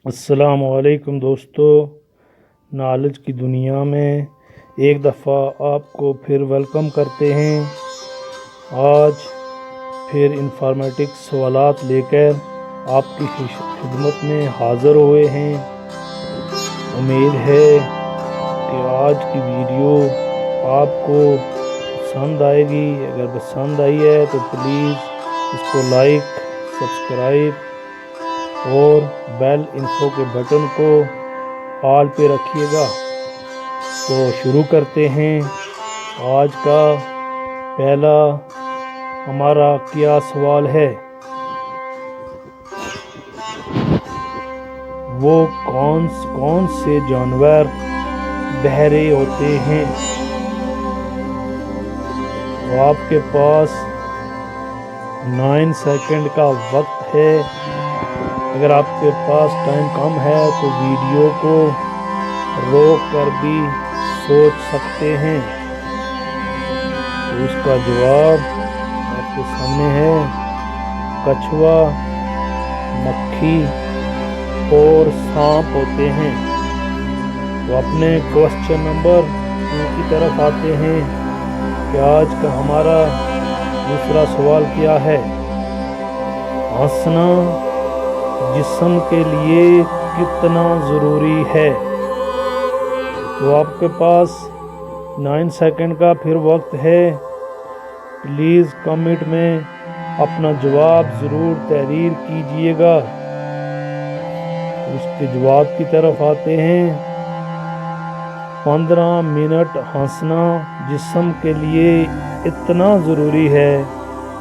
अस्सलामुअलैकुम दोस्तों, नॉलेज की दुनिया में एक दफ़ा आपको फिर वेलकम करते हैं। आज फिर इंफॉर्मेटिव सवालात लेकर आपकी खिदमत में हाज़िर हुए हैं। उम्मीद है कि आज की वीडियो आपको पसंद आएगी। अगर पसंद आई है तो प्लीज़ इसको लाइक, सब्सक्राइब और बेल इन्फो के बटन को ऑल पे रखिएगा। तो शुरू करते हैं। आज का पहला हमारा क्या सवाल है, वो कौन से जानवर बहरे होते हैं। तो आपके पास 9 सेकंड का वक्त है। अगर आपके पास टाइम कम है तो वीडियो को रोक कर भी सोच सकते हैं। तो इसका जवाब आपके सामने है, कछुआ, मक्खी और सांप होते हैं। तो अपने क्वेश्चन नंबर 2 की तरफ आते हैं कि आज का हमारा दूसरा सवाल क्या है। हंसना जिस्म के लिए कितना ज़रूरी है। तो आपके पास 9 सेकंड का फिर वक्त है। प्लीज़ कमेंट में अपना जवाब ज़रूर तहरीर कीजिएगा। उसके जवाब की तरफ आते हैं। 15 मिनट हंसना जिस्म के लिए इतना ज़रूरी है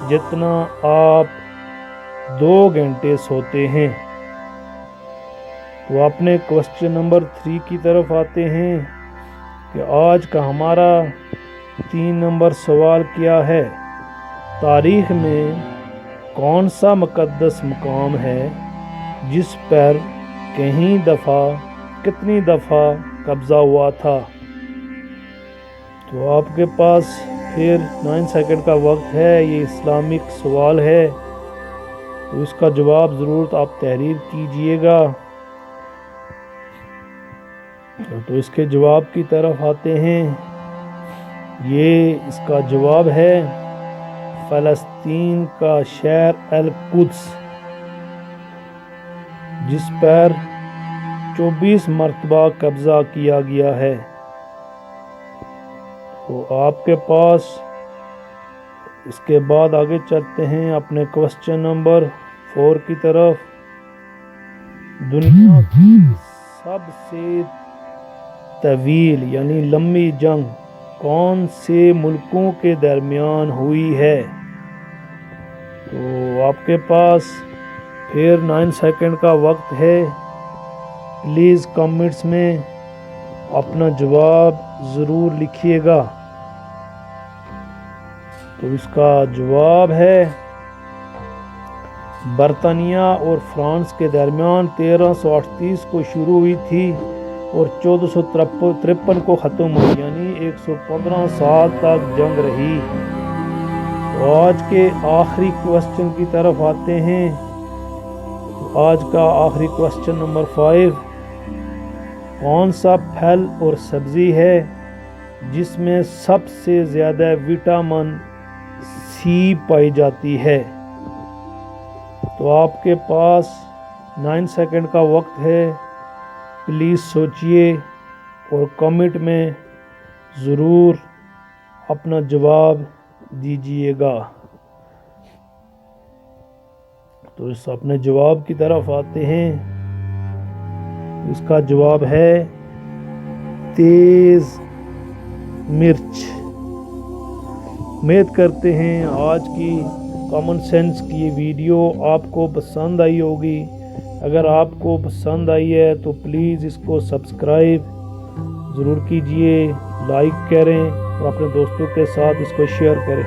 जितना आप 2 घंटे सोते हैं। तो अपने क्वेश्चन नंबर 3 की तरफ आते हैं कि आज का हमारा 3 नंबर सवाल क्या है। तारीख में कौन सा मुक़द्दस मुकाम है जिस पर कितनी दफ़ा कब्ज़ा हुआ था। तो आपके पास फिर 9 सेकंड का वक्त है। ये इस्लामिक सवाल है, तो इसका जवाब ज़रूर आप तहरीर कीजिएगा। तो इसके जवाब की तरफ आते हैं। ये इसका जवाब है फ़लस्तीन का शहर अल-कुद्स, जिस पर 24 मरतबा कब्ज़ा किया गया है। तो आपके पास इसके बाद आगे चलते हैं अपने क्वेश्चन नंबर 4 की तरफ। दुनिया की सबसे तवील यानी लंबी जंग कौन से मुल्कों के दरमियान हुई है। तो आपके पास फिर 9 सेकंड का वक्त है। प्लीज़ कमेंट्स में अपना जवाब ज़रूर लिखिएगा। तो इसका जवाब है बरतानिया और फ्रांस के दरमियान 1338 को शुरू हुई थी और 1453 को ख़त्म हुई, यानी 115 साल तक जंग रही। तो आज के आखिरी क्वेश्चन की तरफ आते हैं। तो आज का आखिरी क्वेश्चन नंबर 5, कौन सा फल और सब्ज़ी है जिसमें सबसे ज़्यादा विटामिन सी पाई जाती है। तो आपके पास 9 सेकंड का वक्त है। प्लीज़ सोचिए और कमेंट में ज़रूर अपना जवाब दीजिएगा। तो इस अपने जवाब की तरफ आते हैं। इसका जवाब है तेज़ मिर्च। उम्मीद करते हैं आज की कॉमन सेंस की ये वीडियो आपको पसंद आई होगी। अगर आपको पसंद आई है तो प्लीज़ इसको सब्सक्राइब ज़रूर कीजिए, लाइक करें और अपने दोस्तों के साथ इसको शेयर करें।